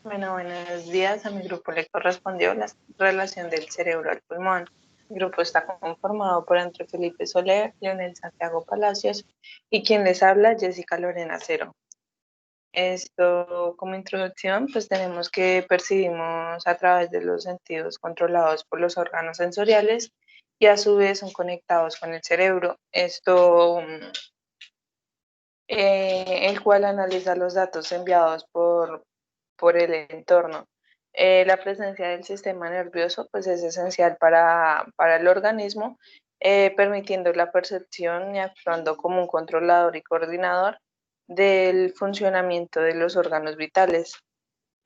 Bueno, buenos días. A mi grupo le correspondió la relación del cerebro al pulmón. El grupo está conformado por André Felipe Soler, Leonel Santiago Palacios y quien les habla, Jessica Lorena Cero. Esto, como introducción, pues tenemos que percibimos a través de los sentidos controlados por los órganos sensoriales y a su vez son conectados con el cerebro. Esto, el cual analiza los datos enviados por el entorno. La presencia del sistema nervioso pues, es esencial para el organismo, permitiendo la percepción y actuando como un controlador y coordinador del funcionamiento de los órganos vitales.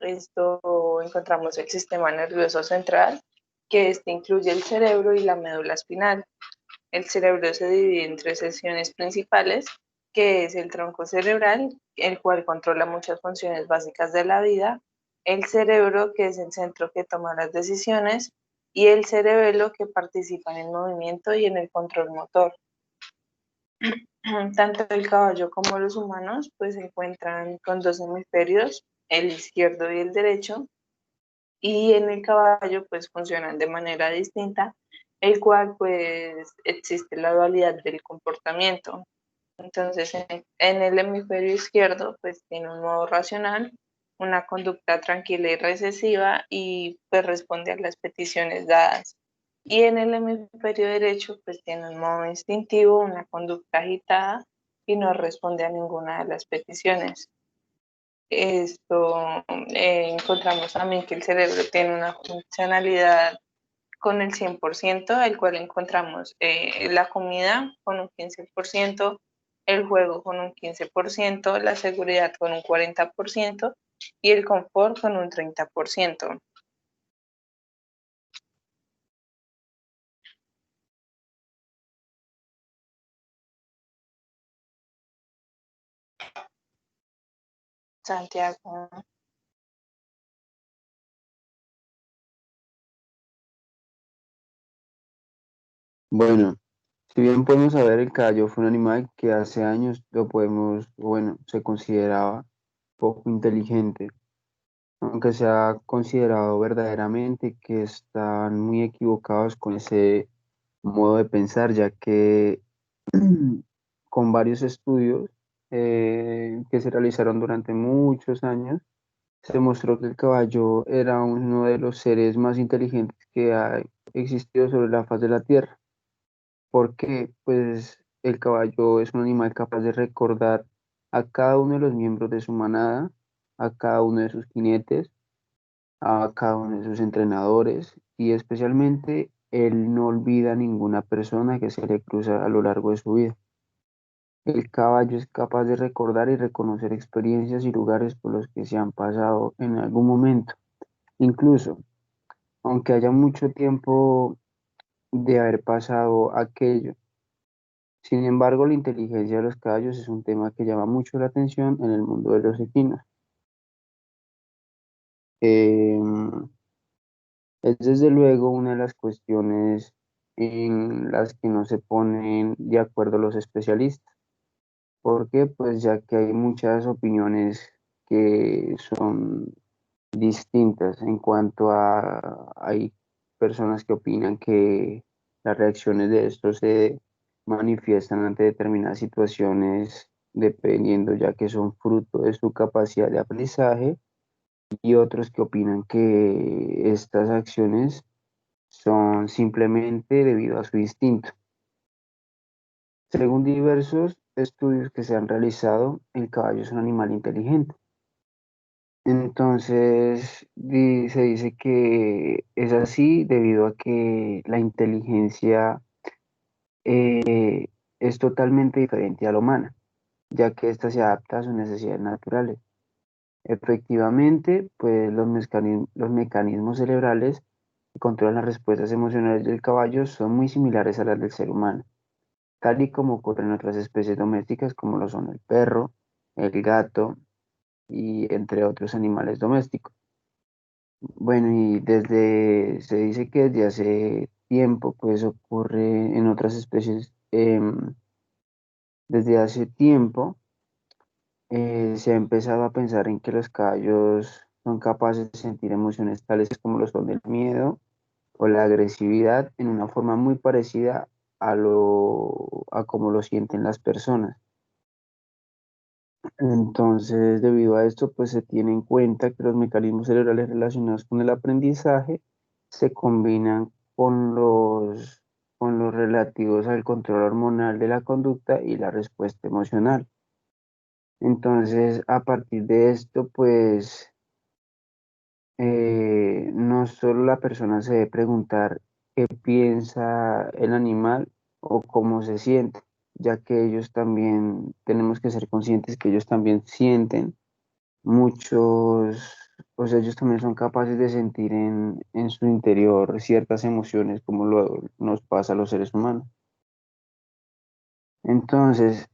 Esto encontramos el sistema nervioso central, que este incluye el cerebro y la médula espinal. El cerebro se divide en tres secciones principales, que es el tronco cerebral, el cual controla muchas funciones básicas de la vida, el cerebro, que es el centro que toma las decisiones, y el cerebelo, que participa en el movimiento y en el control motor. Tanto el caballo como los humanos pues se encuentran con dos hemisferios, el izquierdo y el derecho, y en el caballo pues funcionan de manera distinta, el cual pues existe la dualidad del comportamiento. Entonces en el hemisferio izquierdo pues tiene un modo racional, una conducta tranquila y recesiva y pues responde a las peticiones dadas. Y en el hemisferio derecho pues tiene un modo instintivo, una conducta agitada y no responde a ninguna de las peticiones. Esto encontramos también que el cerebro tiene una funcionalidad con el 100%, el cual encontramos la comida con un 15%, el juego con un 15%, la seguridad con un 40% y el confort con un 30%. Santiago. Bueno, si bien podemos saber, el caballo fue un animal que hace años lo podemos, bueno, se consideraba poco inteligente, aunque se ha considerado verdaderamente que están muy equivocados con ese modo de pensar, ya que con varios estudios que se realizaron durante muchos años, se mostró que el caballo era uno de los seres más inteligentes que ha existido sobre la faz de la Tierra, porque pues el caballo es un animal capaz de recordar a cada uno de los miembros de su manada, a cada uno de sus jinetes, a cada uno de sus entrenadores, y especialmente él no olvida a ninguna persona que se le cruza a lo largo de su vida. El caballo es capaz de recordar y reconocer experiencias y lugares por los que se han pasado en algún momento. Incluso, aunque haya mucho tiempo de haber pasado aquello, sin embargo, la inteligencia de los caballos es un tema que llama mucho la atención en el mundo de los equinos. Em, es desde luego una de las cuestiones en las que no se ponen de acuerdo los especialistas. ¿Por qué? Pues ya que hay muchas opiniones que son distintas en cuanto a, hay personas que opinan que las reacciones de estos se manifiestan ante determinadas situaciones dependiendo ya que son fruto de su capacidad de aprendizaje, y otros que opinan que estas acciones son simplemente debido a su instinto. Según diversos estudios que se han realizado, el caballo es un animal inteligente. Entonces, se dice que es así debido a que la inteligencia es totalmente diferente a la humana, ya que ésta se adapta a sus necesidades naturales. Efectivamente, pues los mecanismos cerebrales que controlan las respuestas emocionales del caballo son muy similares a las del ser humano, tal y como ocurre en otras especies domésticas como lo son el perro, el gato y entre otros animales domésticos. Bueno, y se dice que desde hace tiempo, pues ocurre en otras especies, desde hace tiempo se ha empezado a pensar en que los caballos son capaces de sentir emociones tales como lo son el miedo o la agresividad en una forma muy parecida a como lo sienten las personas. Entonces, debido a esto, pues se tiene en cuenta que los mecanismos cerebrales relacionados con el aprendizaje se combinan con los relativos al control hormonal de la conducta y la respuesta emocional. Entonces, a partir de esto, pues no solo la persona se debe preguntar qué piensa el animal o cómo se siente, ya que ellos también, tenemos que ser conscientes que ellos también sienten muchos, o sea, ellos también son capaces de sentir en su interior ciertas emociones como nos pasa a los seres humanos. Entonces,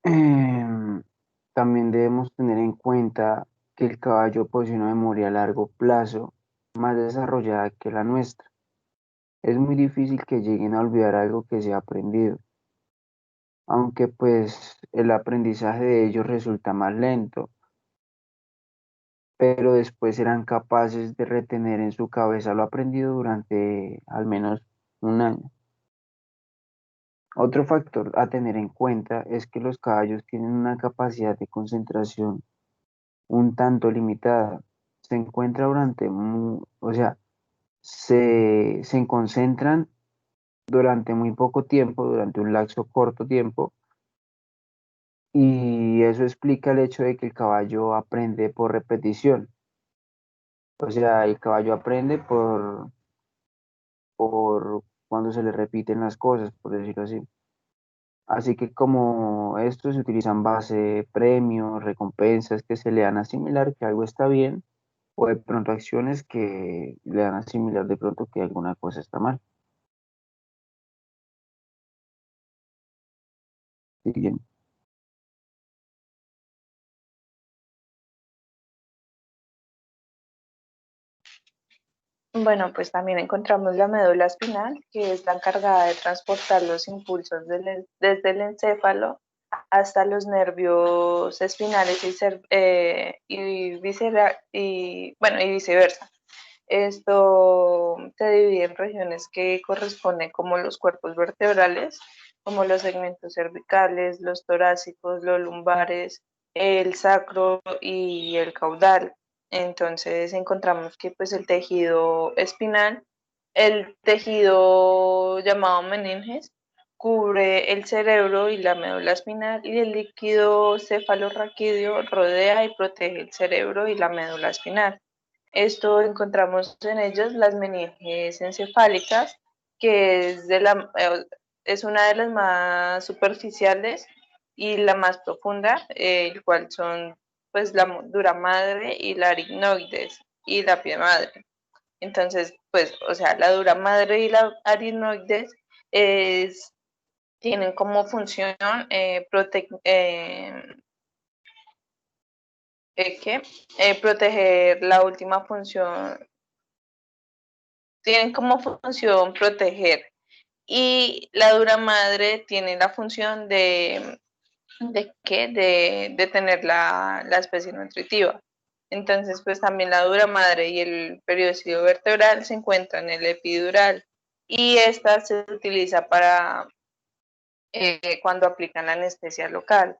em, también debemos tener en cuenta que el caballo posee una memoria a largo plazo más desarrollada que la nuestra. Es muy difícil que lleguen a olvidar algo que se ha aprendido, aunque pues el aprendizaje de ellos resulta más lento, pero después serán capaces de retener en su cabeza lo aprendido durante al menos un año. Otro factor a tener en cuenta es que los caballos tienen una capacidad de concentración un tanto limitada. Se encuentra o sea, se concentran durante muy poco tiempo, durante un lapso corto tiempo, y eso explica el hecho de que el caballo aprende por repetición. O sea, el caballo aprende por cuando se le repiten las cosas, por decirlo así. Así que como estos se utilizan base premios, recompensas que se le dan a asimilar que algo está bien, o de pronto acciones que le dan a asimilar de pronto que alguna cosa está mal. ¿Sí? Bien. Bueno, pues también encontramos la médula espinal, que es la encargada de transportar los impulsos desde el encéfalo hasta los nervios espinales y viceversa. Esto se divide en regiones que corresponden como los cuerpos vertebrales, como los segmentos cervicales, los torácicos, los lumbares, el sacro y el caudal. Entonces encontramos que pues el tejido espinal, el tejido llamado meninges, cubre el cerebro y la médula espinal y el líquido cefalorraquídeo rodea y protege el cerebro y la médula espinal. Esto encontramos en ellos las meninges encefálicas, que es una de las más superficiales y la más profunda, el cual son pues la dura madre y la arignoides y la pie madre. Entonces, pues, o sea, la dura madre y la arignoides es, tienen como función proteger la última función, tienen como función proteger y la dura madre tiene la función de tener la especie nutritiva. Entonces, pues también la dura madre y el periósteo vertebral se encuentran en el epidural y esta se utiliza para cuando aplican la anestesia local.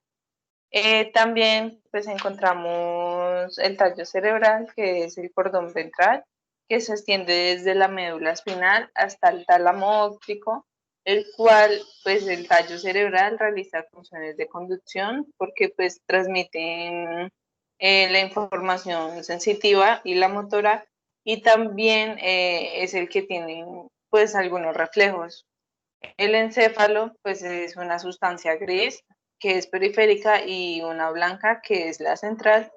También pues encontramos el tallo cerebral, que es el cordón ventral, que se extiende desde la médula espinal hasta el tálamo óptico, el cual pues el tallo cerebral realiza funciones de conducción porque pues transmiten la información sensitiva y la motora y también es el que tiene pues algunos reflejos. El encéfalo, pues es una sustancia gris que es periférica y una blanca que es la central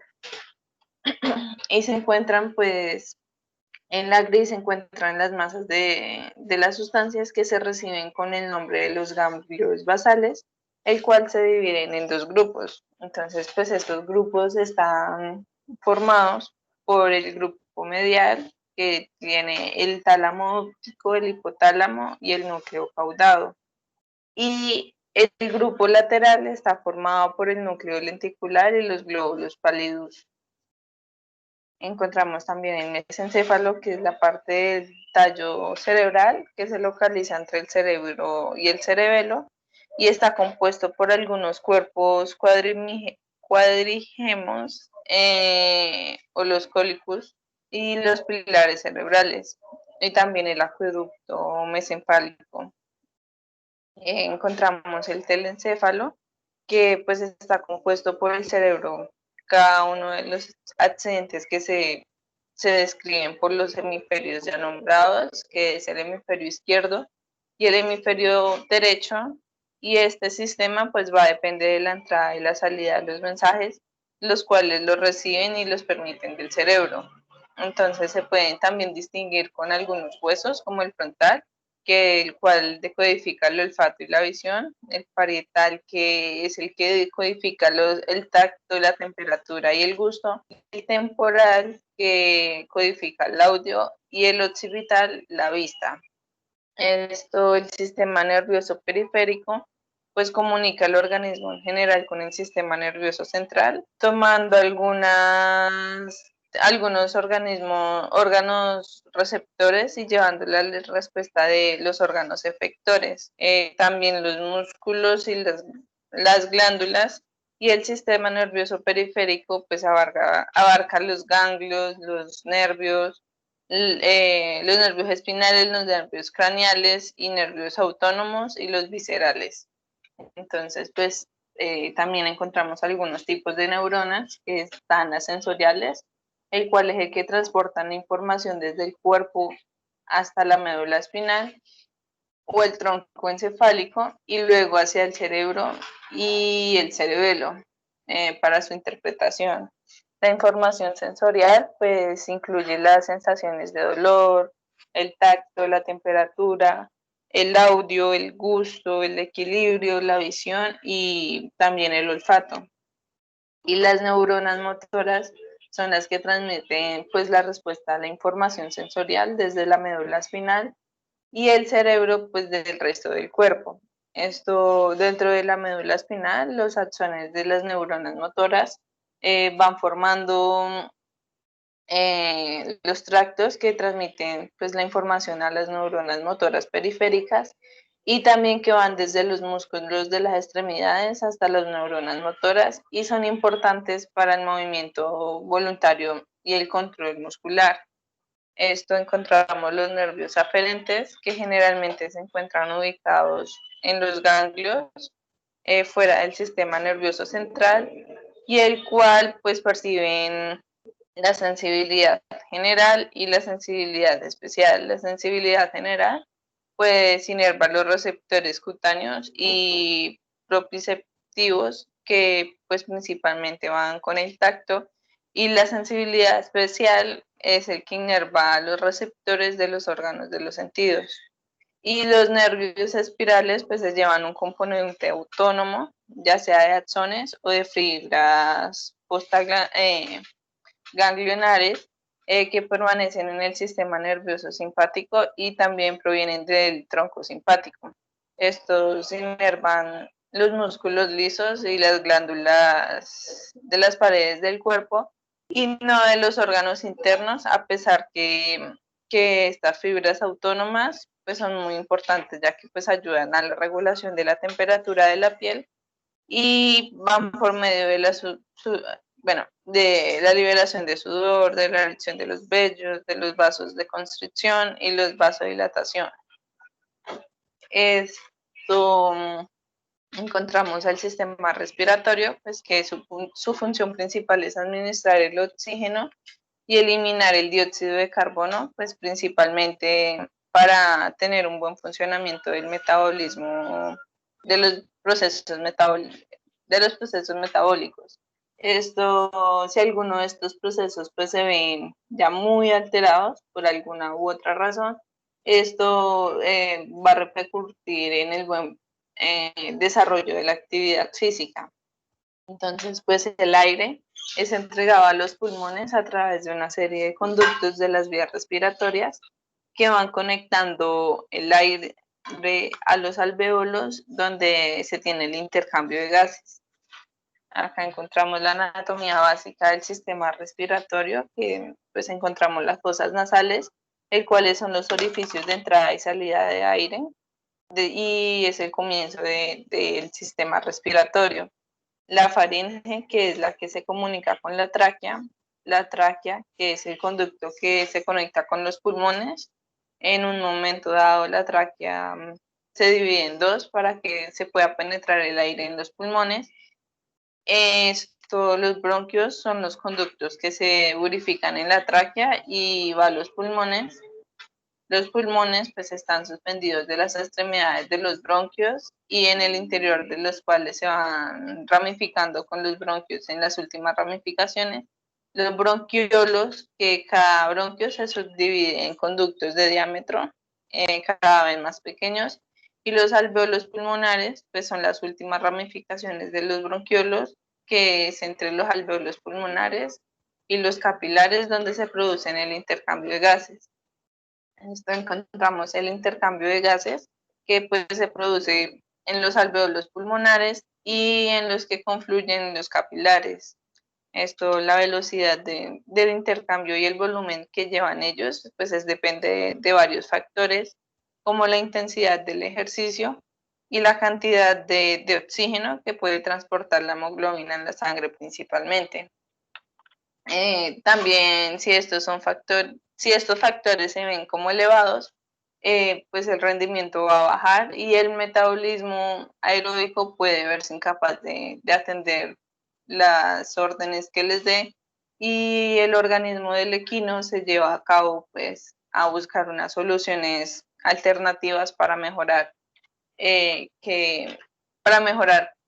y se encuentran pues en la gris se encuentran las masas de las sustancias que se reciben con el nombre de los ganglios basales, el cual se dividen en dos grupos. Entonces, pues estos grupos están formados por el grupo medial, que tiene el tálamo óptico, el hipotálamo y el núcleo caudado. Y el grupo lateral está formado por el núcleo lenticular y los glóbulos pálidos. Encontramos también el mesencéfalo, que es la parte del tallo cerebral que se localiza entre el cerebro y el cerebelo y está compuesto por algunos cuerpos cuadrigemos o los cólicos y los pilares cerebrales y también el acueducto mesencéfalico. Encontramos el telencéfalo, que pues está compuesto por el cerebro, cada uno de los accidentes que se describen por los hemisferios ya nombrados, que es el hemisferio izquierdo y el hemisferio derecho, y este sistema pues va a depender de la entrada y la salida de los mensajes, los cuales los reciben y los permiten del cerebro. Entonces se pueden también distinguir con algunos huesos como el frontal, que el cual decodifica el olfato y la visión, el parietal, que es el que decodifica el tacto, la temperatura y el gusto, el temporal, que codifica el audio, y el occipital, la vista. Esto, el sistema nervioso periférico, pues comunica el organismo en general con el sistema nervioso central, tomando algunos órganos receptores y llevándole a la respuesta de los órganos efectores. También los músculos y las glándulas, y el sistema nervioso periférico pues abarca los ganglios, los nervios espinales, los nervios craneales y nervios autónomos y los viscerales. Entonces, pues también encontramos algunos tipos de neuronas que están las sensoriales, el cual es el que transportan la información desde el cuerpo hasta la médula espinal o el tronco encefálico y luego hacia el cerebro y el cerebelo para su interpretación. La información sensorial pues incluye las sensaciones de dolor, el tacto, la temperatura, el audio, el gusto, el equilibrio, la visión y también el olfato. Y las neuronas motoras son las que transmiten pues la respuesta a la información sensorial desde la médula espinal y el cerebro pues del resto del cuerpo. Esto dentro de la médula espinal, los axones de las neuronas motoras van formando los tractos que transmiten pues la información a las neuronas motoras periféricas y también que van desde los músculos de las extremidades hasta las neuronas motoras y son importantes para el movimiento voluntario y el control muscular. Esto encontramos los nervios aferentes, que generalmente se encuentran ubicados en los ganglios fuera del sistema nervioso central y el cual pues perciben la sensibilidad general y la sensibilidad especial. La sensibilidad general pues inerva los receptores cutáneos y proprioceptivos que pues principalmente van con el tacto, y la sensibilidad especial es el que inerva los receptores de los órganos de los sentidos. Y los nervios espirales pues se llevan un componente autónomo, ya sea de axones o de fibras ganglionares que permanecen en el sistema nervioso simpático y también provienen del tronco simpático. Estos inervan los músculos lisos y las glándulas de las paredes del cuerpo y no de los órganos internos, a pesar que estas fibras autónomas pues son muy importantes, ya que pues ayudan a la regulación de la temperatura de la piel y van por medio de de la liberación de sudor, de la erección de los vellos, de los vasos de constricción y los vasodilatación. Esto encontramos al sistema respiratorio, pues que su función principal es administrar el oxígeno y eliminar el dióxido de carbono, pues principalmente para tener un buen funcionamiento del metabolismo de los procesos metabólicos. Esto, si alguno de estos procesos pues se ven ya muy alterados por alguna u otra razón, esto va a repercutir en el buen desarrollo de la actividad física. Entonces, pues el aire es entregado a los pulmones a través de una serie de conductos de las vías respiratorias que van conectando el aire a los alvéolos donde se tiene el intercambio de gases. Acá encontramos la anatomía básica del sistema respiratorio, que pues encontramos las fosas nasales, el cuales son los orificios de entrada y salida de aire, y es el comienzo del sistema respiratorio. La faringe, que es la que se comunica con la tráquea, que es el conducto que se conecta con los pulmones. En un momento dado, la tráquea se divide en dos para que se pueda penetrar el aire en los pulmones. Los bronquios son los conductos que se purifican en la tráquea y va a los pulmones. Los pulmones pues están suspendidos de las extremidades de los bronquios y en el interior de los cuales se van ramificando con los bronquios en las últimas ramificaciones. Los bronquiolos, que cada bronquio se subdivide en conductos de diámetro cada vez más pequeños, y los alvéolos pulmonares pues son las últimas ramificaciones de los bronquiolos, que es entre los alvéolos pulmonares y los capilares, donde se producen el intercambio de gases. En esto encontramos el intercambio de gases, que pues se produce en los alvéolos pulmonares y en los que confluyen los capilares. Esto, la velocidad del intercambio y el volumen que llevan ellos, pues depende de varios factores, como la intensidad del ejercicio y la cantidad de oxígeno que puede transportar la hemoglobina en la sangre principalmente. También si estos factores se ven como elevados, pues el rendimiento va a bajar y el metabolismo aeróbico puede verse incapaz de atender las órdenes que les dé, y el organismo del equino se lleva a cabo pues a buscar unas soluciones alternativas para mejorar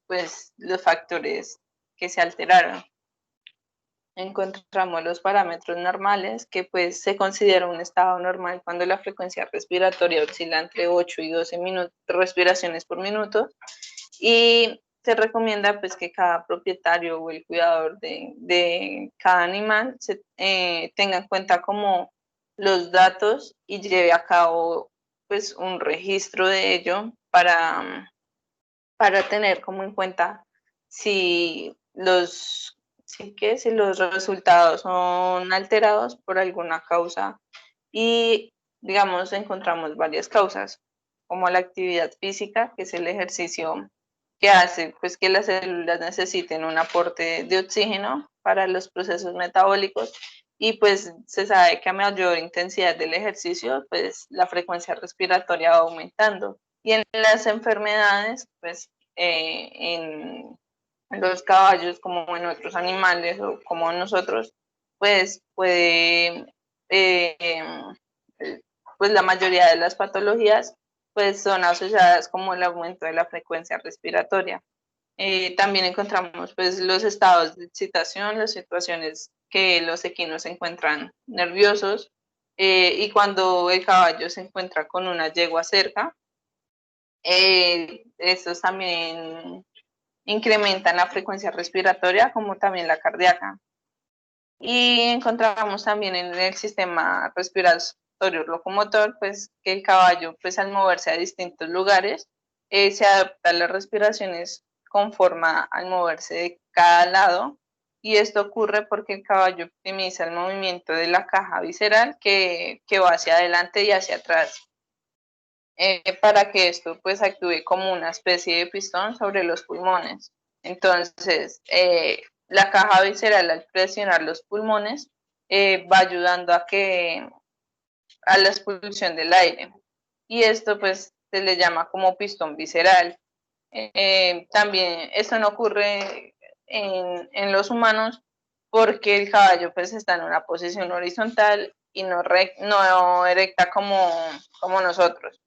pues los factores que se alteraron. Encontramos los parámetros normales, que pues se considera un estado normal cuando la frecuencia respiratoria oscila entre 8 y 12 respiraciones por minuto, y se recomienda pues que cada propietario o el cuidador de cada animal tenga en cuenta como los datos y lleve a cabo pues un registro de ello para tener como en cuenta si si los resultados son alterados por alguna causa. Y digamos, encontramos varias causas, como la actividad física, que es el ejercicio que hace pues que las células necesiten un aporte de oxígeno para los procesos metabólicos, y pues se sabe que a mayor intensidad del ejercicio, pues la frecuencia respiratoria va aumentando. Y en las enfermedades, pues en los caballos, como en otros animales o como nosotros, pues puede, pues la mayoría de las patologías pues son asociadas como el aumento de la frecuencia respiratoria. También encontramos pues los estados de excitación, las situaciones que los equinos se encuentran nerviosos, y cuando el caballo se encuentra con una yegua cerca, estos también incrementan la frecuencia respiratoria como también la cardíaca. Y encontramos también en el sistema respiratorio locomotor, pues que el caballo, pues al moverse a distintos lugares, se adapta a las respiraciones con forma al moverse de cada lado, y esto ocurre porque el caballo optimiza el movimiento de la caja visceral que va hacia adelante y hacia atrás, para que esto pues actúe como una especie de pistón sobre los pulmones. Entonces, la caja visceral, al presionar los pulmones, va ayudando a la expulsión del aire, y esto pues se le llama como pistón visceral. También esto no ocurre en los humanos, porque el caballo pues está en una posición horizontal y no erecta como nosotros,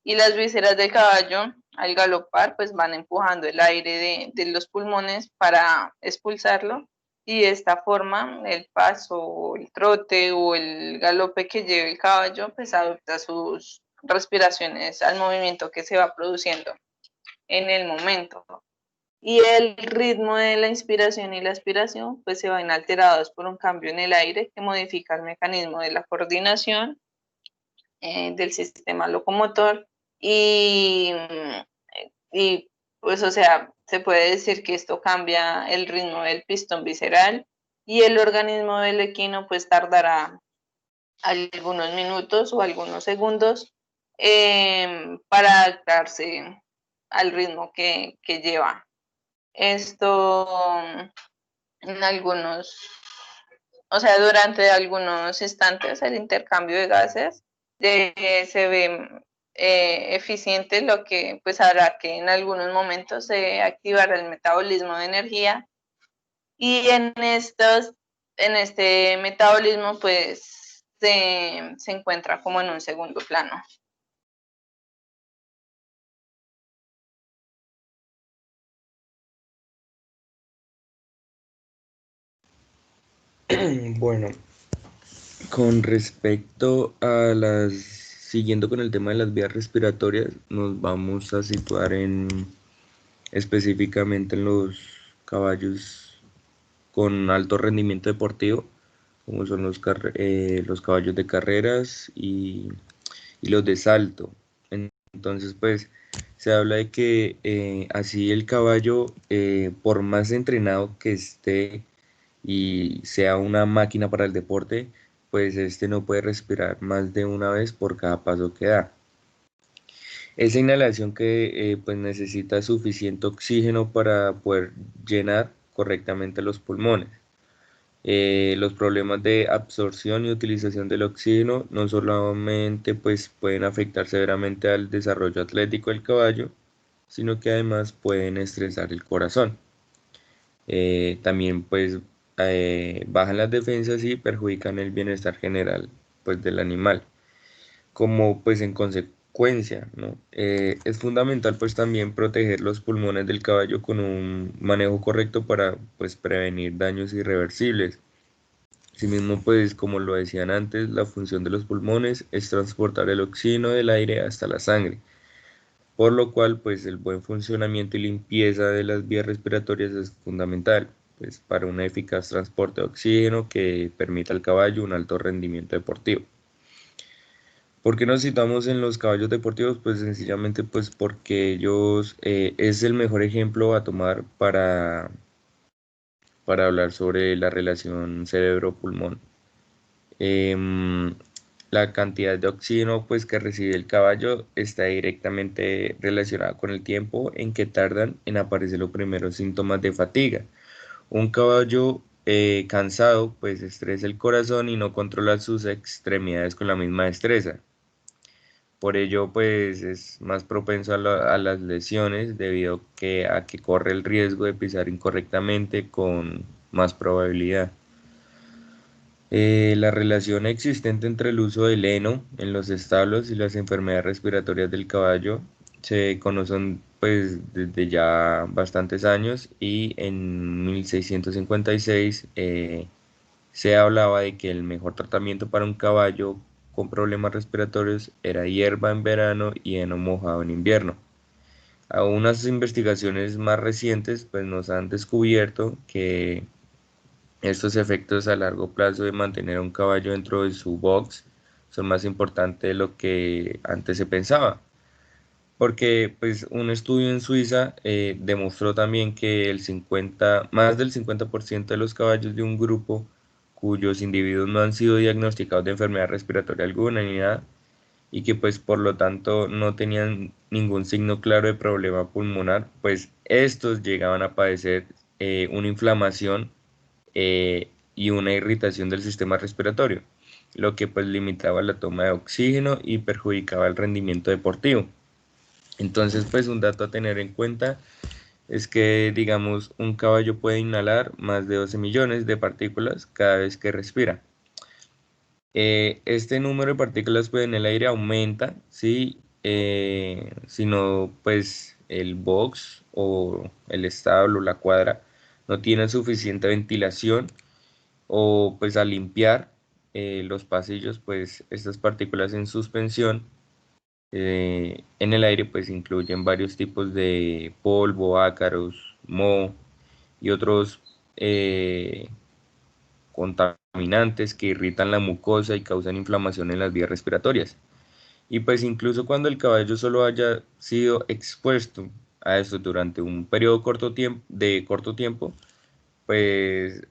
y las vísceras del caballo al galopar pues van empujando el aire de los pulmones para expulsarlo, y de esta forma el paso, el trote o el galope que lleve el caballo pues adopta sus respiraciones al movimiento que se va produciendo en el momento. Y el ritmo de la inspiración y la expiración pues se van alterados por un cambio en el aire que modifica el mecanismo de la coordinación del sistema locomotor, y, y pues o sea, se puede decir que esto cambia el ritmo del pistón visceral y el organismo del equino pues tardará algunos minutos o algunos segundos para adaptarse al ritmo que lleva. Esto en algunos, o sea, durante algunos instantes el intercambio de gases se ve eficiente, lo que pues hará que en algunos momentos se activara el metabolismo de energía y en este metabolismo pues se encuentra como en un segundo plano. Bueno, con respecto a siguiendo con el tema de las vías respiratorias, nos vamos a situar específicamente en los caballos con alto rendimiento deportivo, como son los caballos de carreras y los de salto. Entonces, pues, se habla de que así el caballo, por más entrenado que esté y sea una máquina para el deporte, pues este no puede respirar más de una vez por cada paso que da. Esa inhalación que pues necesita suficiente oxígeno para poder llenar correctamente los pulmones. Los problemas de absorción y utilización del oxígeno no solamente pues, pueden afectar severamente al desarrollo atlético del caballo, sino que además pueden estresar el corazón. También pues bajan las defensas y perjudican el bienestar general pues, del animal. Como pues en consecuencia, ¿no? Es fundamental pues también proteger los pulmones del caballo con un manejo correcto para pues prevenir daños irreversibles. Asimismo, pues como lo decían antes, la función de los pulmones es transportar el oxígeno del aire hasta la sangre, por lo cual pues el buen funcionamiento y limpieza de las vías respiratorias es fundamental, pues para un eficaz transporte de oxígeno que permita al caballo un alto rendimiento deportivo. ¿Por qué nos citamos en los caballos deportivos? Pues sencillamente pues porque ellos es el mejor ejemplo a tomar para hablar sobre la relación cerebro-pulmón. La cantidad de oxígeno pues, que recibe el caballo está directamente relacionada con el tiempo en que tardan en aparecer los primeros síntomas de fatiga. Un caballo cansado pues estresa el corazón y no controla sus extremidades con la misma destreza. Por ello pues es más propenso a las lesiones debido a que corre el riesgo de pisar incorrectamente con más probabilidad. La relación existente entre el uso del heno en los establos y las enfermedades respiratorias del caballo se conocen pues desde ya bastantes años y en 1656 se hablaba de que el mejor tratamiento para un caballo con problemas respiratorios era hierba en verano y heno mojado en invierno. Aún unas investigaciones más recientes pues nos han descubierto que estos efectos a largo plazo de mantener a un caballo dentro de su box son más importantes de lo que antes se pensaba, porque pues un estudio en Suiza demostró también que más del 50% de los caballos de un grupo cuyos individuos no han sido diagnosticados de enfermedad respiratoria alguna ni nada, y que pues por lo tanto no tenían ningún signo claro de problema pulmonar, pues estos llegaban a padecer una inflamación y una irritación del sistema respiratorio, lo que pues limitaba la toma de oxígeno y perjudicaba el rendimiento deportivo. Entonces pues un dato a tener en cuenta es que digamos un caballo puede inhalar más de 12 millones de partículas cada vez que respira. Este número de partículas pues, en el aire aumenta si no pues el box o el establo, la cuadra, no tiene suficiente ventilación o pues al limpiar los pasillos, pues estas partículas en suspensión en el aire pues incluyen varios tipos de polvo, ácaros, moho y otros contaminantes que irritan la mucosa y causan inflamación en las vías respiratorias. Y pues incluso cuando el caballo solo haya sido expuesto a esto durante un periodo de corto tiempo, pues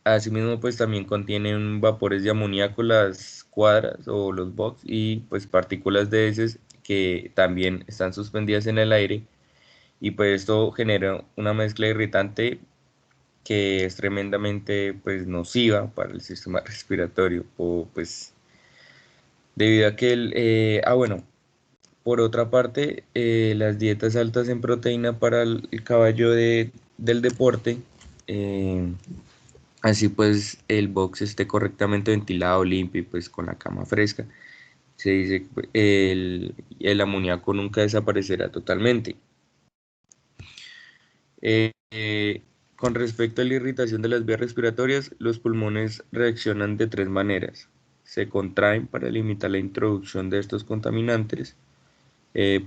asimismo pues también contienen vapores de amoníaco las cuadras o los box y pues partículas de heces que también están suspendidas en el aire, y pues esto genera una mezcla irritante que es tremendamente pues nociva para el sistema respiratorio, o pues debido a que bueno, por otra parte, las dietas altas en proteína para el caballo del deporte, eh, así pues el box esté correctamente ventilado, limpio y pues con la cama fresca, se dice que el amoníaco nunca desaparecerá totalmente. Eh, eh, con respecto a la irritación de las vías respiratorias, los pulmones reaccionan de tres maneras. Se contraen para limitar la introducción de estos contaminantes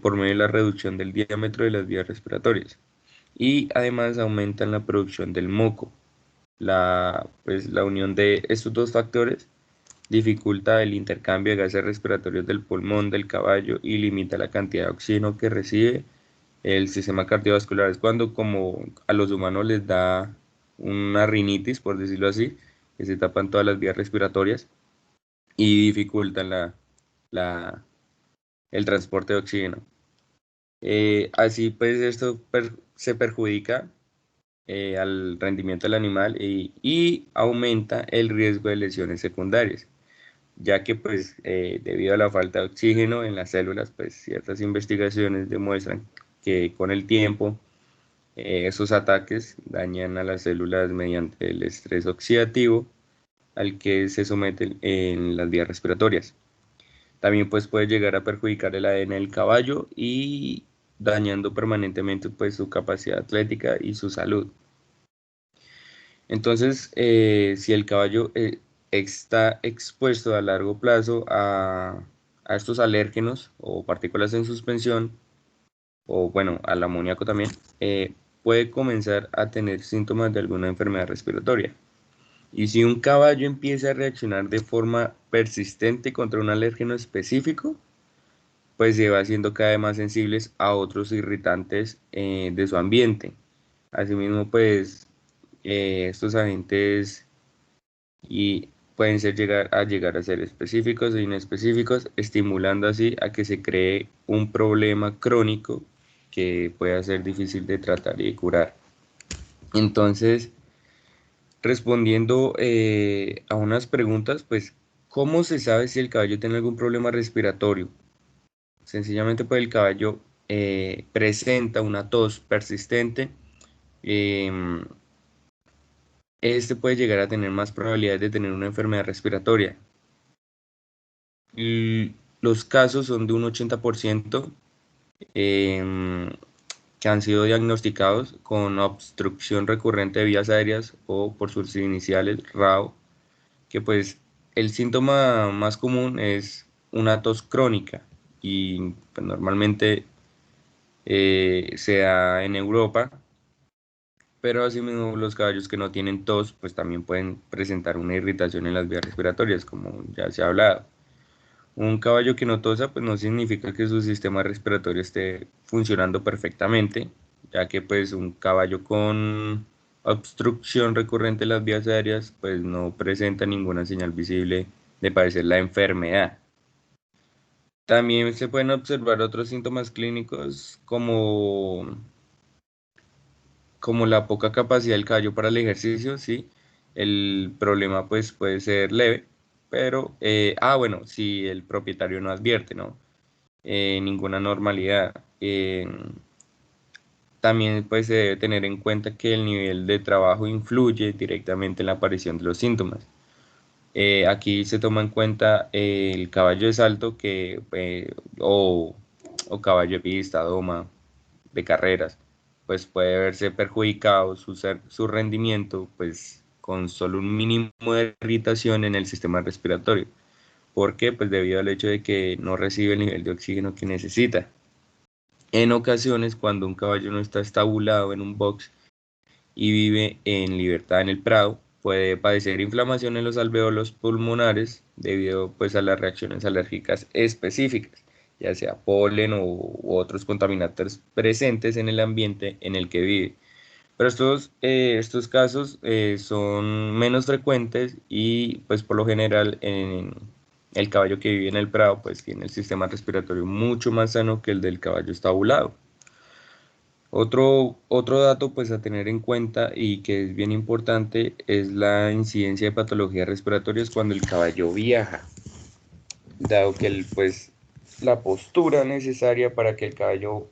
por medio de la reducción del diámetro de las vías respiratorias, y además aumentan la producción del moco. La unión de estos dos factores dificulta el intercambio de gases respiratorios del pulmón del caballo y limita la cantidad de oxígeno que recibe el sistema cardiovascular. Es cuando como a los humanos les da una rinitis, por decirlo así, que se tapan todas las vías respiratorias y dificultan el transporte de oxígeno. Así pues esto se perjudica al rendimiento del animal y aumenta el riesgo de lesiones secundarias, ya que pues debido a la falta de oxígeno en las células, pues ciertas investigaciones demuestran que con el tiempo esos ataques dañan a las células mediante el estrés oxidativo al que se someten en las vías respiratorias. También pues puede llegar a perjudicar el ADN del caballo y dañando permanentemente pues su capacidad atlética y su salud. Entonces, si el caballo está expuesto a largo plazo a estos alérgenos o partículas en suspensión, o bueno, al amoníaco también, puede comenzar a tener síntomas de alguna enfermedad respiratoria. Y si un caballo empieza a reaccionar de forma persistente contra un alérgeno específico, pues se va haciendo cada vez más sensibles a otros irritantes de su ambiente. Asimismo, pues estos agentes y pueden llegar a ser específicos e inespecíficos, estimulando así a que se cree un problema crónico que pueda ser difícil de tratar y de curar. Entonces, respondiendo a unas preguntas, pues, ¿cómo se sabe si el caballo tiene algún problema respiratorio? Sencillamente, pues el caballo presenta una tos persistente. Este puede llegar a tener más probabilidades de tener una enfermedad respiratoria. Los casos son de un 80% que han sido diagnosticados con obstrucción recurrente de vías aéreas, o por sus iniciales RAO, que pues el síntoma más común es una tos crónica y pues, normalmente se da en Europa, pero asimismo los caballos que no tienen tos pues también pueden presentar una irritación en las vías respiratorias, como ya se ha hablado. Un caballo que no tosa pues no significa que su sistema respiratorio esté funcionando perfectamente, ya que pues un caballo con obstrucción recurrente de las vías aéreas pues no presenta ninguna señal visible de padecer la enfermedad. También se pueden observar otros síntomas clínicos como la poca capacidad del caballo para el ejercicio, ¿sí? El problema pues puede ser leve, pero, bueno, si el propietario no advierte, ¿no? Ninguna normalidad. También pues se debe tener en cuenta que el nivel de trabajo influye directamente en la aparición de los síntomas. Aquí se toma en cuenta el caballo de salto o caballo de pista, doma, de carreras, pues puede verse perjudicado su rendimiento pues con solo un mínimo de irritación en el sistema respiratorio. ¿Por qué? Pues debido al hecho de que no recibe el nivel de oxígeno que necesita. En ocasiones, cuando un caballo no está estabulado en un box y vive en libertad en el prado, puede padecer inflamación en los alvéolos pulmonares debido pues a las reacciones alérgicas específicas. ya sea polen u otros contaminantes presentes en el ambiente en el que vive. Pero estos casos son menos frecuentes y pues por lo general el caballo que vive en el prado pues tiene el sistema respiratorio mucho más sano que el del caballo estabulado. Otro dato pues a tener en cuenta y que es bien importante es la incidencia de patologías respiratorias cuando el caballo viaja, dado que pues la postura necesaria para que el caballo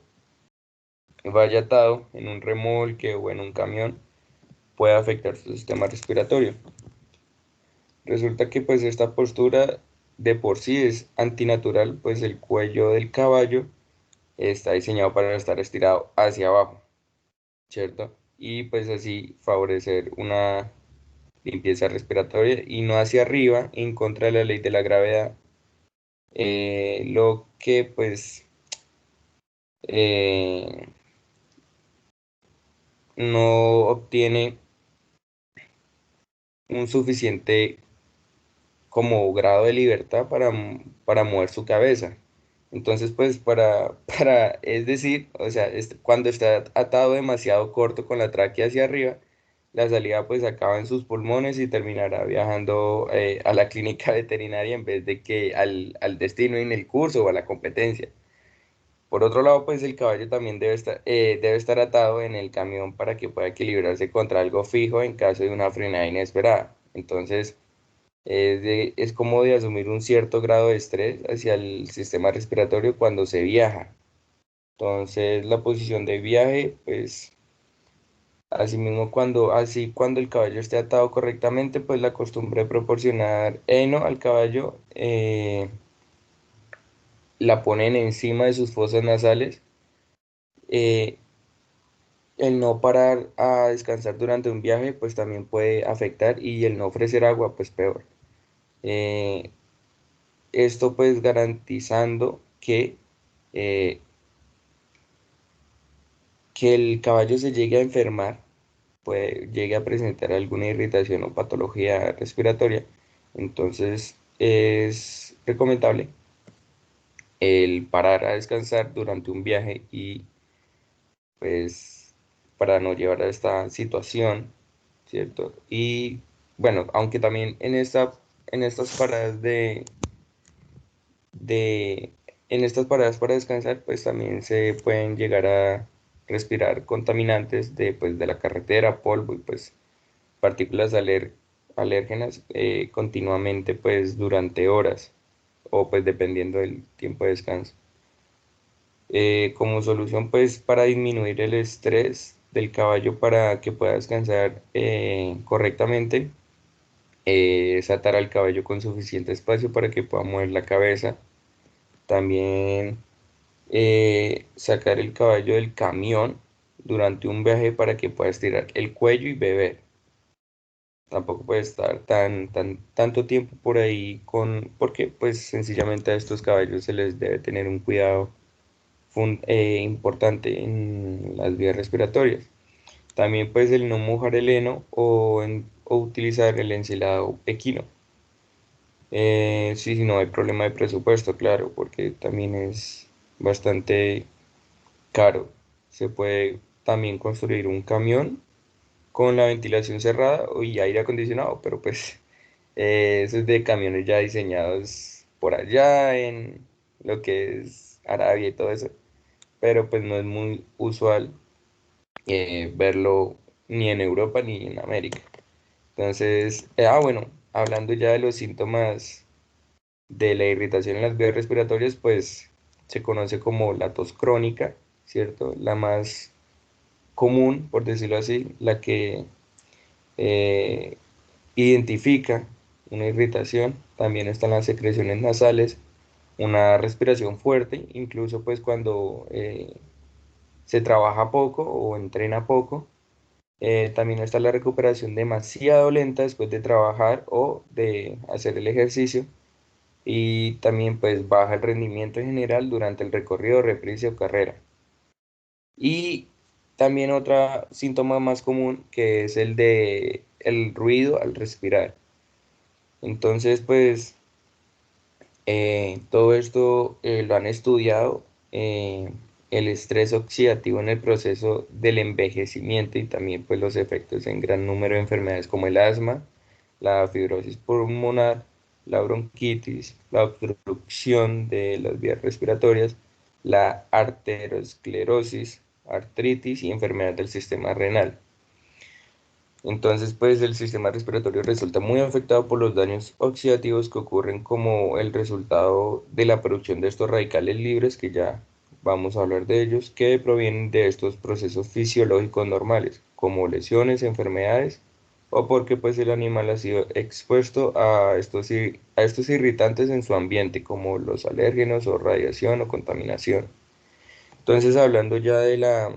vaya atado en un remolque o en un camión puede afectar su sistema respiratorio. Resulta que pues esta postura de por sí es antinatural, pues el cuello del caballo está diseñado para estar estirado hacia abajo, ¿cierto? Y pues así favorecer una limpieza respiratoria y no hacia arriba en contra de la ley de la gravedad, lo que pues eh, no obtiene un suficiente como grado de libertad para mover su cabeza. Entonces, pues es decir, o sea, cuando está atado demasiado corto con la tráquea hacia arriba, la salida pues acaba en sus pulmones y terminará viajando a la clínica veterinaria en vez de que al destino en el curso o a la competencia. Por otro lado, pues el caballo también debe estar atado en el camión para que pueda equilibrarse contra algo fijo en caso de una frenada inesperada. Entonces, es como de asumir un cierto grado de estrés hacia el sistema respiratorio cuando se viaja. Entonces, la posición de viaje, pues, asimismo, cuando el caballo esté atado correctamente, pues la costumbre de proporcionar heno al caballo la ponen encima de sus fosas nasales. eh, el no parar a descansar durante un viaje, pues también puede afectar y el no ofrecer agua, pues peor. Eh, Esto pues garantizando eh, que el caballo se llegue a enfermar, llegue a presentar alguna irritación o patología respiratoria. Entonces es recomendable el parar a descansar durante un viaje y pues para no llevar a esta situación, ¿cierto? Y bueno, aunque también en estas paradas de, en estas paradas para descansar, pues también se pueden llegar a respirar contaminantes pues, de la carretera, polvo y pues partículas alérgenas continuamente pues durante horas o pues dependiendo del tiempo de descanso. Como solución pues para disminuir el estrés del caballo para que pueda descansar correctamente, es atar al caballo con suficiente espacio para que pueda mover la cabeza. También sacar el caballo del camión durante un viaje para que pueda estirar el cuello y beber. Tampoco puede estar tanto tiempo por ahí porque pues sencillamente a estos caballos se les debe tener un cuidado importante en las vías respiratorias. También pues el no mojar el heno o utilizar el ensilado equino. Sí, si no hay problema de presupuesto, claro, porque también es bastante caro. Se puede también construir un camión con la ventilación cerrada y aire acondicionado, pero pues eso es de camiones ya diseñados por allá en lo que es Arabia y todo eso, pero pues no es muy usual verlo ni en Europa ni en América. Entonces, bueno, hablando ya de los síntomas de la irritación en las vías respiratorias, pues se conoce como la tos crónica, ¿cierto? La más común, por decirlo así, la que eh, identifica una irritación. También están las secreciones nasales, una respiración fuerte, incluso pues cuando se trabaja poco o entrena poco. También está la recuperación demasiado lenta después de trabajar o de hacer el ejercicio. Y también pues baja el rendimiento en general durante el recorrido, reprise o carrera. Y también otro síntoma más común que es el de el ruido al respirar. Entonces, pues Todo esto lo han estudiado, el estrés oxidativo en el proceso del envejecimiento y también pues los efectos en gran número de enfermedades como el asma, la fibrosis pulmonar, la bronquitis, la obstrucción de las vías respiratorias, la arteriosclerosis, artritis y enfermedad del sistema renal. Entonces, pues el sistema respiratorio resulta muy afectado por los daños oxidativos que ocurren como el resultado de la producción de estos radicales libres, que ya vamos a hablar de ellos, que provienen de estos procesos fisiológicos normales, como lesiones, enfermedades, o porque pues el animal ha sido expuesto a a estos irritantes en su ambiente, como los alérgenos o radiación o contaminación. Entonces, hablando ya de la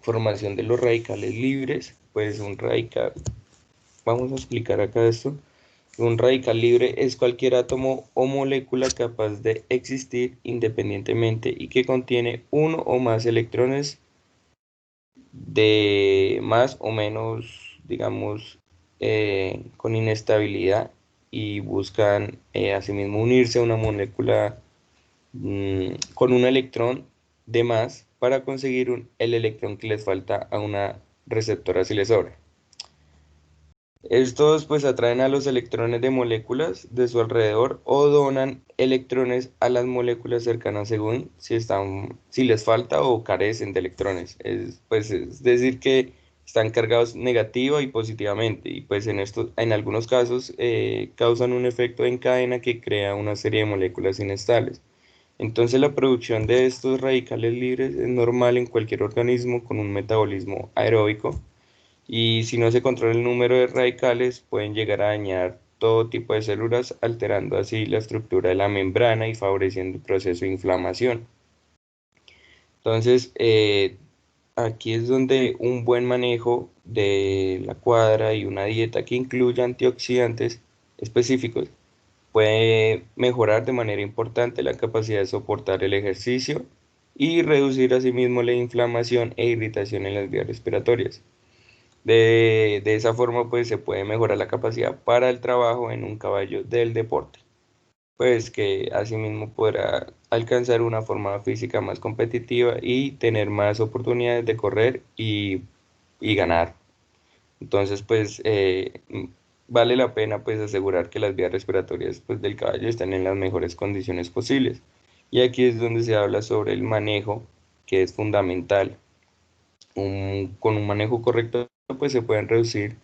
formación de los radicales libres, pues un radical, vamos a explicar acá esto. Un radical libre es cualquier átomo o molécula capaz de existir independientemente y que contiene uno o más electrones de más o menos, digamos, con inestabilidad y buscan asimismo unirse a una molécula con un electrón de más para conseguir el electrón que les falta a una receptora si les sobra. Estos pues atraen a los electrones de moléculas de su alrededor o donan electrones a las moléculas cercanas según si les falta o carecen de electrones. Es decir que están cargados negativa y positivamente y pues en algunos casos causan un efecto en cadena que crea una serie de moléculas inestables. Entonces la producción de estos radicales libres es normal en cualquier organismo con un metabolismo aeróbico y si no se controla el número de radicales pueden llegar a dañar todo tipo de células, alterando así la estructura de la membrana y favoreciendo el proceso de inflamación. Entonces, aquí es donde un buen manejo de la cuadra y una dieta que incluya antioxidantes específicos puede mejorar de manera importante la capacidad de soportar el ejercicio y reducir asimismo la inflamación e irritación en las vías respiratorias. De esa forma, pues se puede mejorar la capacidad para el trabajo en un caballo del deporte, pues que asimismo podrá alcanzar una forma física más competitiva y tener más oportunidades de correr y ganar. Entonces, pues vale la pena pues asegurar que las vías respiratorias pues, del caballo están en las mejores condiciones posibles. Y aquí es donde se habla sobre el manejo, que es fundamental. Con un manejo correcto pues se pueden reducir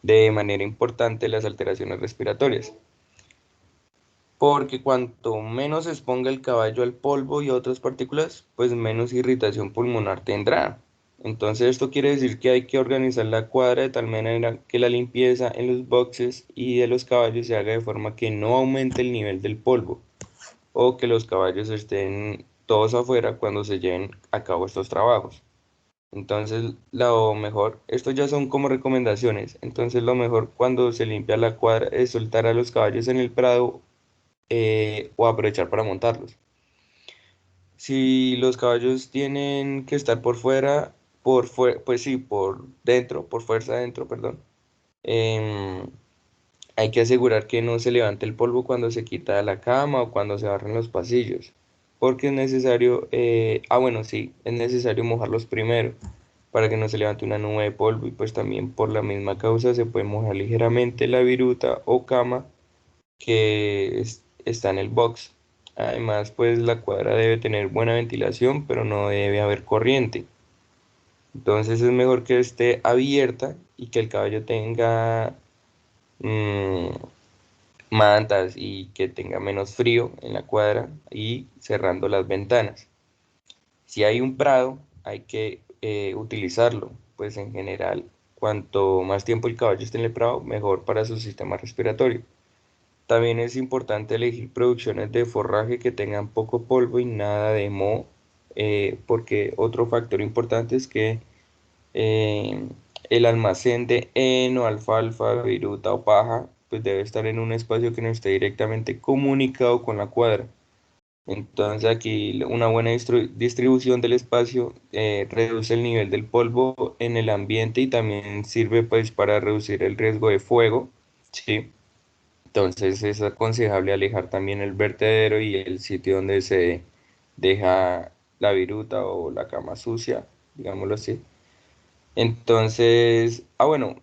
de manera importante las alteraciones respiratorias, porque cuanto menos se exponga el caballo al polvo y otras partículas, pues menos irritación pulmonar tendrá. Entonces esto quiere decir que hay que organizar la cuadra de tal manera que la limpieza en los boxes y de los caballos se haga de forma que no aumente el nivel del polvo o que los caballos estén todos afuera cuando se lleven a cabo estos trabajos. Entonces, lo mejor, estos ya son como recomendaciones. Entonces, lo mejor cuando se limpia la cuadra es soltar a los caballos en el prado o aprovechar para montarlos. Si los caballos tienen que estar por fuera, pues sí, por dentro, por fuerza adentro, perdón. em, Hay que asegurar que no se levante el polvo cuando se quita de la cama o cuando se barren los pasillos, porque es necesario, bueno, sí, es necesario mojarlos primero para que no se levante una nube de polvo y pues también por la misma causa se puede mojar ligeramente la viruta o cama está en el box. Además, pues la cuadra debe tener buena ventilación, pero no debe haber corriente. Entonces es mejor que esté abierta y que el caballo tenga mm, mantas y que tenga menos frío en la cuadra y cerrando las ventanas. Si hay un prado, hay que utilizarlo, pues en general, cuanto más tiempo el caballo esté en el prado, mejor para su sistema respiratorio. También es importante elegir producciones de forraje que tengan poco polvo y nada de moho, porque otro factor importante es que eh, el almacén de heno, alfalfa, viruta o paja, pues debe estar en un espacio que no esté directamente comunicado con la cuadra. Entonces aquí una buena distribución del espacio reduce el nivel del polvo en el ambiente y también sirve pues para reducir el riesgo de fuego, ¿sí? Entonces es aconsejable alejar también el vertedero y el sitio donde se deja la viruta o la cama sucia, digámoslo así. Entonces, bueno,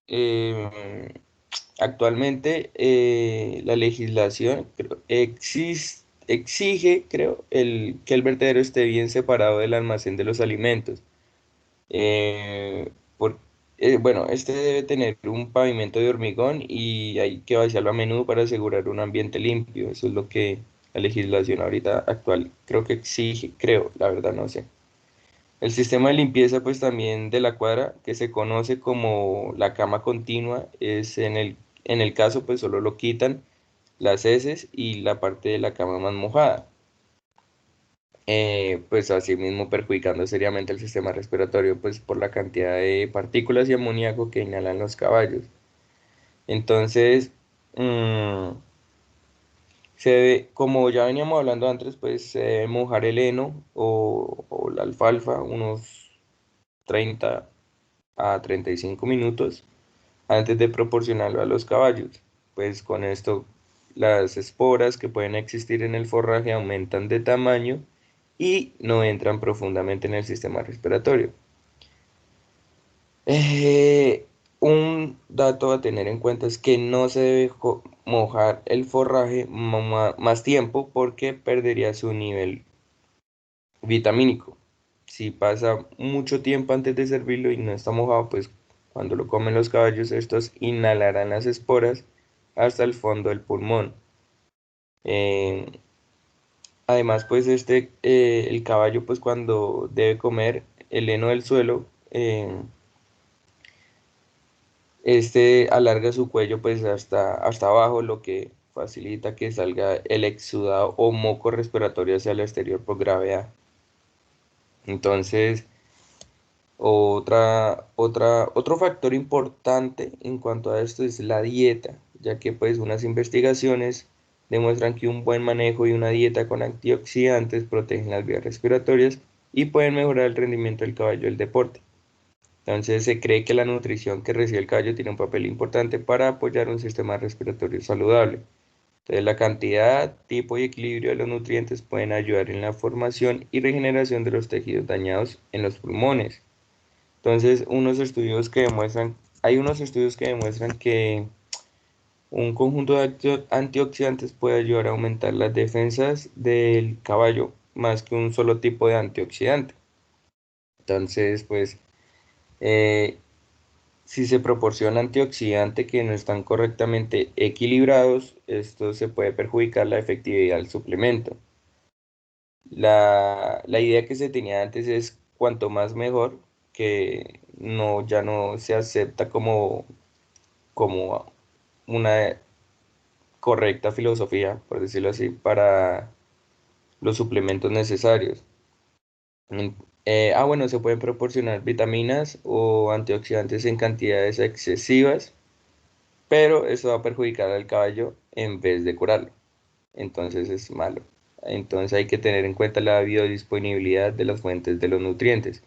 eh, actualmente la legislación exige, creo, que el vertedero esté bien separado del almacén de los alimentos. Eh, por- bueno, este debe tener un pavimento de hormigón y hay que vaciarlo a menudo para asegurar un ambiente limpio. Eso es lo que la legislación ahorita actual creo que exige, creo, la verdad no sé. El sistema de limpieza, pues también de la cuadra, que se conoce como la cama continua, es en el caso, pues solo lo quitan las heces y la parte de la cama más mojada, pues así mismo perjudicando seriamente el sistema respiratorio, pues por la cantidad de partículas y amoníaco que inhalan los caballos. Entonces, mm, como ya veníamos hablando antes, pues se debe mojar el heno o la alfalfa unos 30 a 35 minutos antes de proporcionarlo a los caballos. Pues con esto las esporas que pueden existir en el forraje aumentan de tamaño y no entran profundamente en el sistema respiratorio. Eh, un dato a tener en cuenta es que no se debe mojar el forraje más tiempo porque perdería su nivel vitamínico. Si pasa mucho tiempo antes de servirlo y no está mojado, pues cuando lo comen los caballos, estos inhalarán las esporas hasta el fondo del pulmón. Eh, Además, pues el caballo, pues cuando debe comer el heno del suelo, este alarga su cuello pues hasta abajo, lo que facilita que salga el exudado o moco respiratorio hacia el exterior por gravedad. Entonces, otro factor importante en cuanto a esto es la dieta, ya que pues unas investigaciones demuestran que un buen manejo y una dieta con antioxidantes protegen las vías respiratorias y pueden mejorar el rendimiento del caballo del deporte. Entonces se cree que la nutrición que recibe el caballo tiene un papel importante para apoyar un sistema respiratorio saludable. Entonces la cantidad, tipo y equilibrio de los nutrientes pueden ayudar en la formación y regeneración de los tejidos dañados en los pulmones. Entonces, hay unos estudios que demuestran que un conjunto de antioxidantes puede ayudar a aumentar las defensas del caballo más que un solo tipo de antioxidante. Entonces, pues, eh, si se proporciona antioxidante que no están correctamente equilibrados, esto se puede perjudicar la efectividad del suplemento. La idea que se tenía antes es cuanto más mejor, que ya no se acepta como una correcta filosofía, por decirlo así, para los suplementos necesarios. Mm, bueno, se pueden proporcionar vitaminas o antioxidantes en cantidades excesivas, pero eso va a perjudicar al caballo en vez de curarlo. Entonces es malo. Entonces hay que tener en cuenta la biodisponibilidad de las fuentes de los nutrientes.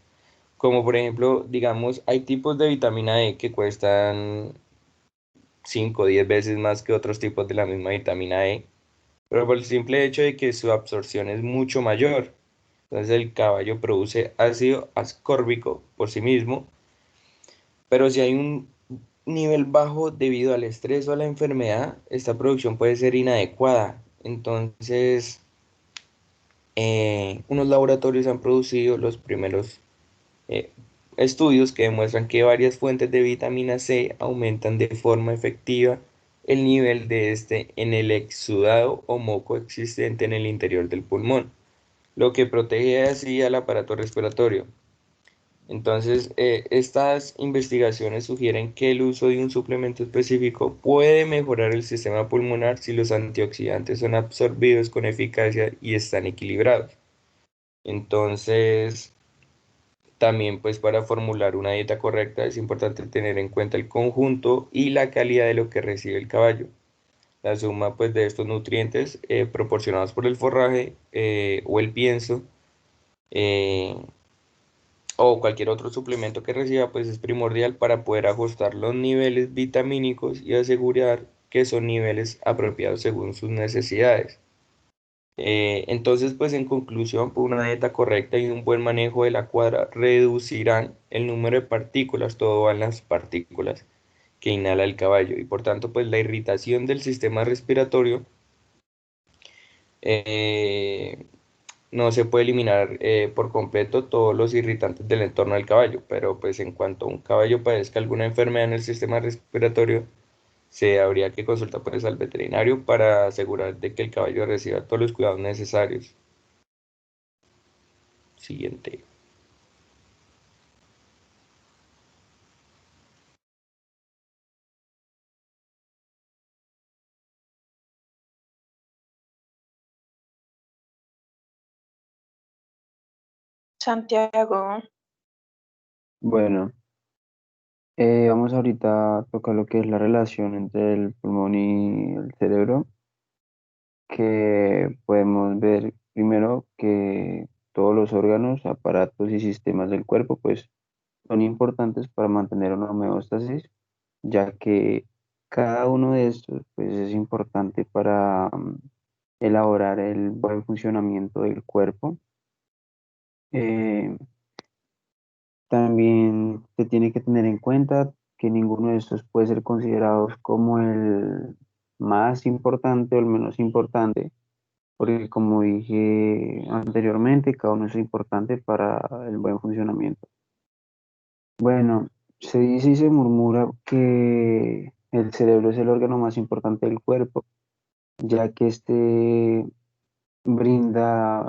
Como por ejemplo, digamos, hay tipos de vitamina E que cuestan 5 o 10 veces más que otros tipos de la misma vitamina E, pero por el simple hecho de que su absorción es mucho mayor. Entonces el caballo produce ácido ascórbico por sí mismo, pero si hay un nivel bajo debido al estrés o a la enfermedad, esta producción puede ser inadecuada. Entonces, unos laboratorios han producido los primeros eh, estudios que demuestran que varias fuentes de vitamina C aumentan de forma efectiva el nivel de este en el exudado o moco existente en el interior del pulmón, lo que protege así al aparato respiratorio. Entonces, estas investigaciones sugieren que el uso de un suplemento específico puede mejorar el sistema pulmonar si los antioxidantes son absorbidos con eficacia y están equilibrados. Entonces, también pues para formular una dieta correcta es importante tener en cuenta el conjunto y la calidad de lo que recibe el caballo. La suma pues de estos nutrientes proporcionados por el forraje o el pienso eh, o cualquier otro suplemento que reciba pues es primordial para poder ajustar los niveles vitamínicos y asegurar que son niveles apropiados según sus necesidades. Entonces, pues en conclusión, pues, una dieta correcta y un buen manejo de la cuadra reducirán el número de partículas, todo va en las partículas que inhala el caballo y por tanto, pues la irritación del sistema respiratorio eh, no se puede eliminar por completo todos los irritantes del entorno del caballo, pero pues en cuanto un caballo padezca alguna enfermedad en el sistema respiratorio, se habría que consultar pues al veterinario para asegurar de que el caballo reciba todos los cuidados necesarios. Siguiente. Santiago, Bueno, vamos ahorita a tocar lo que es la relación entre el pulmón y el cerebro, que podemos ver primero que todos los órganos, aparatos y sistemas del cuerpo, pues son importantes para mantener una homeostasis, ya que cada uno de estos, pues es importante para elaborar el buen funcionamiento del cuerpo. Eh, También se tiene que tener en cuenta que ninguno de estos puede ser considerado como el más importante o el menos importante, porque como dije anteriormente, cada uno es importante para el buen funcionamiento. Bueno, se dice y se murmura que el cerebro es el órgano más importante del cuerpo, ya que este brinda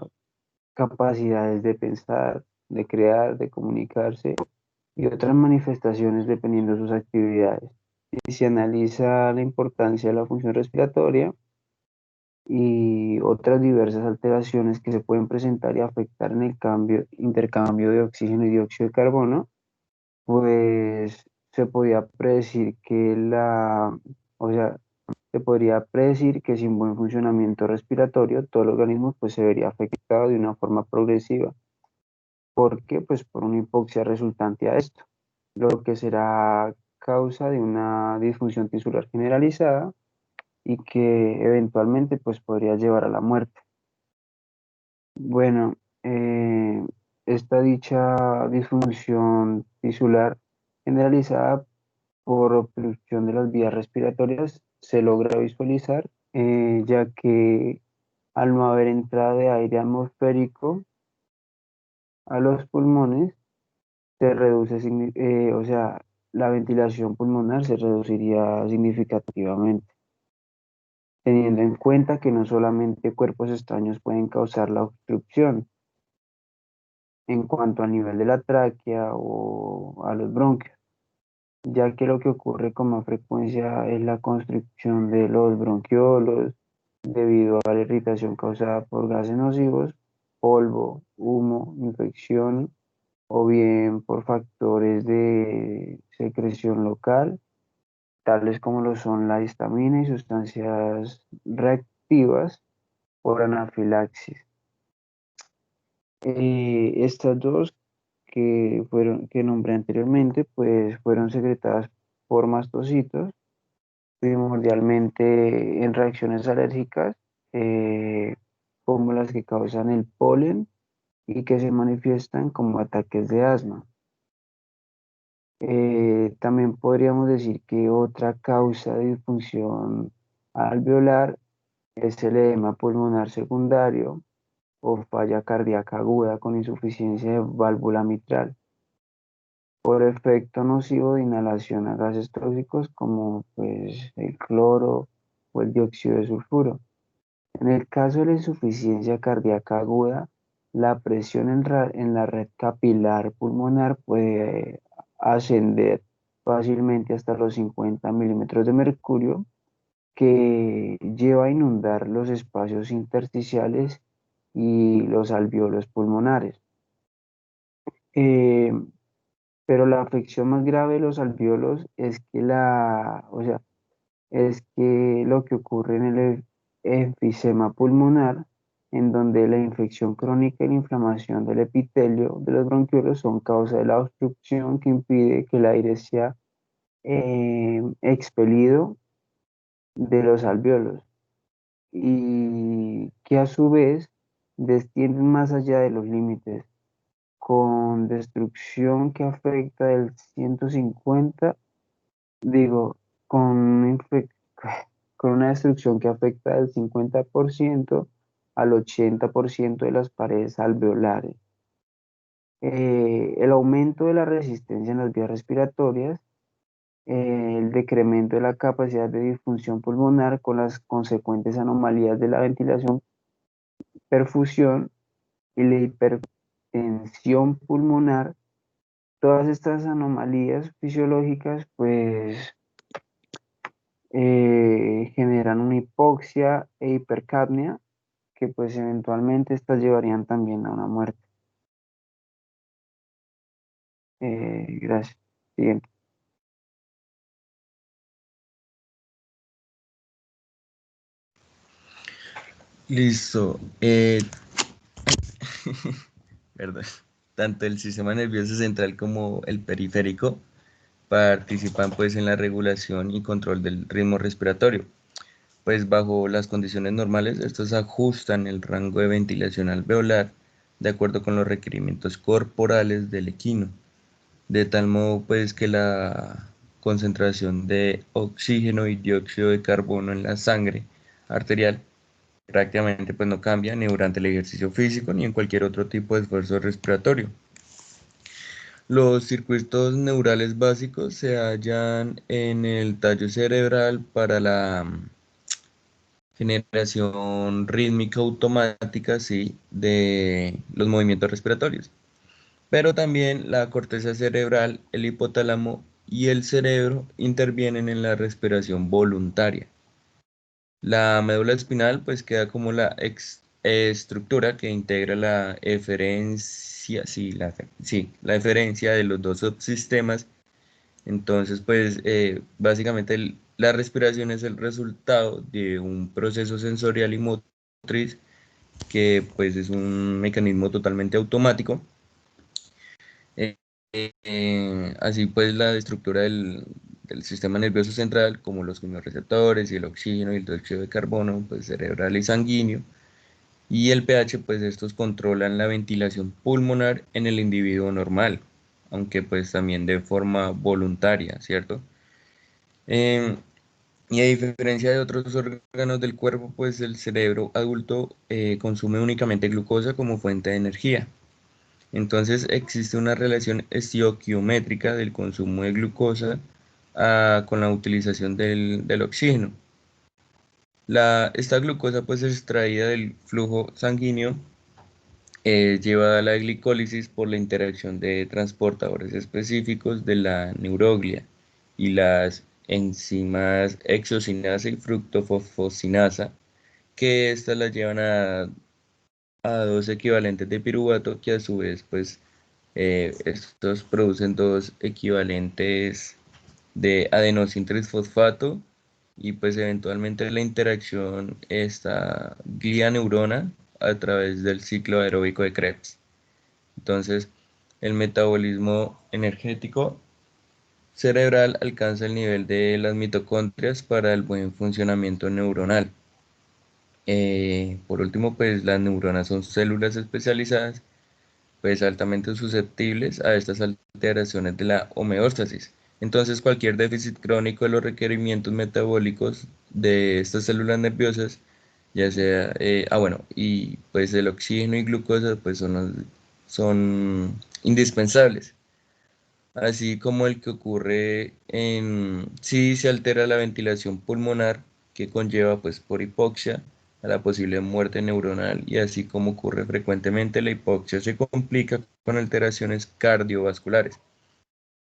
capacidades de pensar, de crear, de comunicarse y otras manifestaciones dependiendo de sus actividades. Y se analiza la importancia de la función respiratoria y otras diversas alteraciones que se pueden presentar y afectar en el intercambio de oxígeno y dióxido de carbono, pues se podía predecir que o sea, se podría predecir que sin buen funcionamiento respiratorio, todo el organismo pues se vería afectado de una forma progresiva. ¿Por qué? Pues por una hipoxia resultante a esto, lo que será causa de una disfunción tisular generalizada y que eventualmente pues podría llevar a la muerte. Bueno, esta dicha disfunción tisular generalizada por obstrucción de las vías respiratorias se logra visualizar, ya que al no haber entrada de aire atmosférico a los pulmones, se reduce, o sea, la ventilación pulmonar se reduciría significativamente, teniendo en cuenta que no solamente cuerpos extraños pueden causar la obstrucción en cuanto al nivel de la tráquea o a los bronquios, ya que lo que ocurre con más frecuencia es la constricción de los bronquiolos debido a la irritación causada por gases nocivos, polvo, humo, infección o bien por factores de secreción local, tales como lo son la histamina y sustancias reactivas por anafilaxis. Estas dos que nombré anteriormente, pues fueron secretadas por mastocitos, primordialmente en reacciones alérgicas, eh, como las que causan el polen y que se manifiestan como ataques de asma. También podríamos decir que otra causa de disfunción alveolar es el edema pulmonar secundario o falla cardíaca aguda con insuficiencia de válvula mitral por efecto nocivo de inhalación a gases tóxicos como pues, el cloro o el dióxido de sulfuro. En el caso de la insuficiencia cardíaca aguda, la presión en la red capilar pulmonar puede ascender fácilmente hasta los 50 milímetros de mercurio, que lleva a inundar los espacios intersticiales y los alveolos pulmonares. Eh, pero la afección más grave de los alveolos es que es que lo que ocurre en el enfisema pulmonar, en donde la infección crónica y la inflamación del epitelio de los bronquiolos son causa de la obstrucción que impide que el aire sea expelido de los alvéolos y que a su vez descienden más allá de los límites, con destrucción que afecta del 150, digo, con, con una destrucción que afecta del 50% al 80% de las paredes alveolares. El aumento de la resistencia en las vías respiratorias, el decremento de la capacidad de disfunción pulmonar con las consecuentes anomalías de la ventilación, perfusión y la hipertensión pulmonar. Todas estas anomalías fisiológicas pues generan una hipoxia e hipercapnia que pues eventualmente estas llevarían también a una muerte. Gracias. Siguiente. Listo. Perdón. Tanto el sistema nervioso central como el periférico participan pues en la regulación y control del ritmo respiratorio. Pues bajo las condiciones normales, estos ajustan el rango de ventilación alveolar de acuerdo con los requerimientos corporales del equino, de tal modo pues que la concentración de oxígeno y dióxido de carbono en la sangre arterial prácticamente pues no cambia ni durante el ejercicio físico ni en cualquier otro tipo de esfuerzo respiratorio. Los circuitos neurales básicos se hallan en el tallo cerebral para la generación rítmica automática, sí, de los movimientos respiratorios. Pero también la corteza cerebral, el hipotálamo y el cerebro intervienen en la respiración voluntaria. La médula espinal pues queda como la estructura que integra la eferencia, la eferencia de los dos subsistemas. Entonces pues básicamente la respiración es el resultado de un proceso sensorial y motriz que pues es un mecanismo totalmente automático. Eh, Así pues la estructura del sistema nervioso central, como los quimiorreceptores y el oxígeno y el dióxido de carbono, pues cerebral y sanguíneo, y el pH, pues estos controlan la ventilación pulmonar en el individuo normal, aunque pues también de forma voluntaria, ¿cierto? Em, y a diferencia de otros órganos del cuerpo, pues el cerebro adulto consume únicamente glucosa como fuente de energía. Entonces existe una relación estequiométrica del consumo de glucosa con la utilización del oxígeno. Esta glucosa pues es extraída del flujo sanguíneo, llevada a la glicólisis por la interacción de transportadores específicos de la neuroglia y las enzimas hexocinasa y fructofosfocinasa, que estas la llevan a dos equivalentes de piruvato que a su vez pues estos producen dos equivalentes de adenosín trisfosfato y pues eventualmente la interacción esta glia-neurona a través del ciclo aeróbico de Krebs. Entonces, el metabolismo energético cerebral alcanza el nivel de las mitocondrias para el buen funcionamiento neuronal. Por último, pues las neuronas son células especializadas pues altamente susceptibles a estas alteraciones de la homeostasis. Entonces, cualquier déficit crónico de los requerimientos metabólicos de estas células nerviosas, ya sea, bueno, y pues el oxígeno y glucosa, pues son indispensables. Así como el que ocurre si se altera la ventilación pulmonar, que conlleva pues por hipoxia a la posible muerte neuronal, y así como ocurre frecuentemente, la hipoxia se complica con alteraciones cardiovasculares.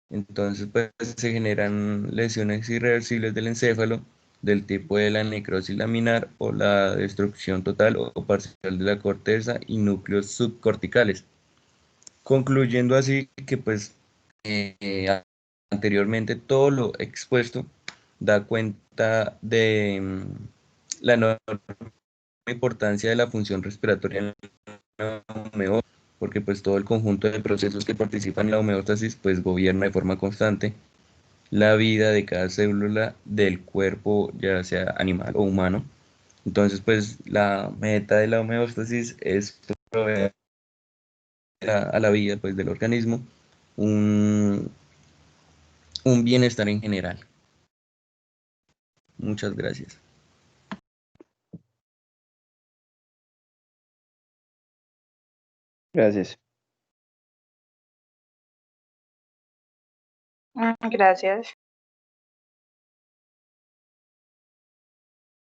Entonces pues se generan lesiones irreversibles del encéfalo del tipo de la necrosis laminar o la destrucción total o parcial de la corteza y núcleos subcorticales, concluyendo así que pues anteriormente todo lo expuesto da cuenta de la enorme importancia de la función respiratoria en la homeostasis, porque pues todo el conjunto de procesos que participan en la homeostasis pues gobierna de forma constante la vida de cada célula del cuerpo, ya sea animal o humano. Entonces, pues la meta de la homeostasis es proveer a la vida pues, del organismo un, un bienestar en general. Muchas gracias. Gracias. Gracias.